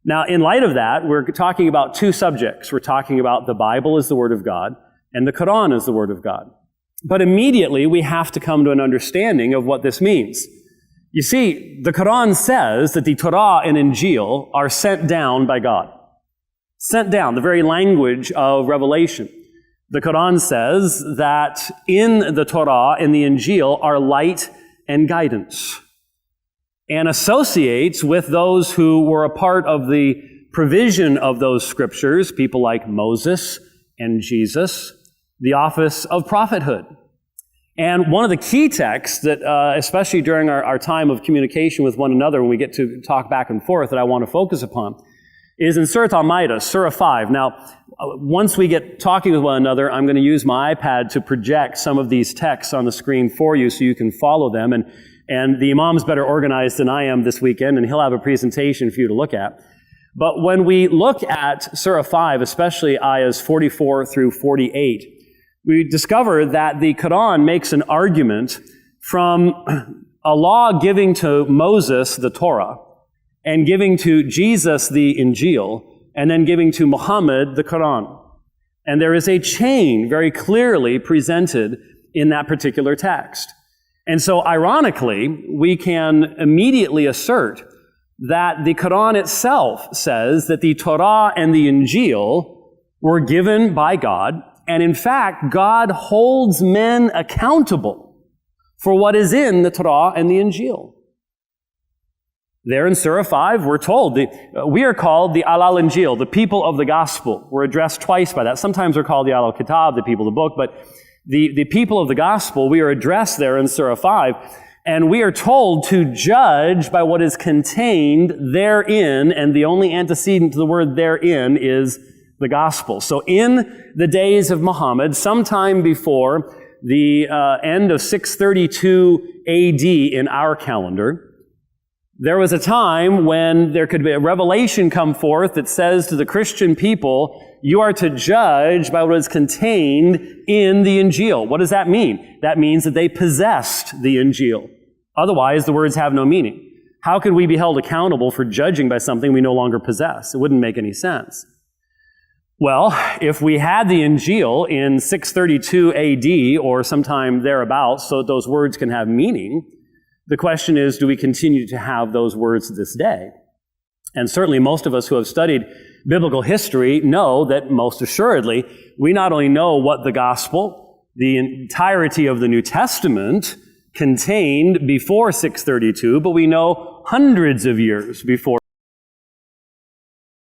Now, in light of that, we're talking about two subjects. We're talking about the Bible as the Word of God and the Quran as the Word of God. But immediately, we have to come to an understanding of what this means. You see, the Quran says that the Torah and Injil are sent down by God. Sent down, the very language of revelation. The Quran says that in the Torah and the Injil are light and guidance, and associates with those who were a part of the provision of those scriptures, people like Moses and Jesus, the office of prophethood. And one of the key texts that, especially during our time of communication with one another, when we get to talk back and forth, that I want to focus upon, is in Surah Al-Ma'idah, Surah 5. Now, once we get talking with one another, I'm going to use my iPad to project some of these texts on the screen for you so you can follow them. And the Imam's better organized than I am this weekend, and he'll have a presentation for you to look at. But when we look at Surah 5, especially ayahs 44 through 48, we discover that the Quran makes an argument from Allah giving to Moses the Torah, and giving to Jesus the Injil, and then giving to Muhammad the Quran. And there is a chain very clearly presented in that particular text. And so, ironically, we can immediately assert that the Quran itself says that the Torah and the Injil were given by God, and in fact, God holds men accountable for what is in the Torah and the Injil. There in Surah 5, we're told, we are called the Al-Injil, the people of the gospel. We're addressed twice by that. Sometimes we're called the Al-Kitab, the people of the book, but the people of the gospel, we are addressed there in Surah 5, and we are told to judge by what is contained therein, and the only antecedent to the word therein is the gospel. So in the days of Muhammad, sometime before the end of 632 AD in our calendar, there was a time when there could be a revelation come forth that says to the Christian people, you are to judge by what is contained in the Injil. What does that mean? That means that they possessed the Injil. Otherwise, the words have no meaning. How could we be held accountable for judging by something we no longer possess? It wouldn't make any sense. Well, if we had the Injil in 632 AD or sometime thereabouts, so that those words can have meaning, the question is, do we continue to have those words to this day? And certainly most of us who have studied biblical history know that most assuredly, we not only know what the gospel, the entirety of the New Testament contained before 632, but we know hundreds of years before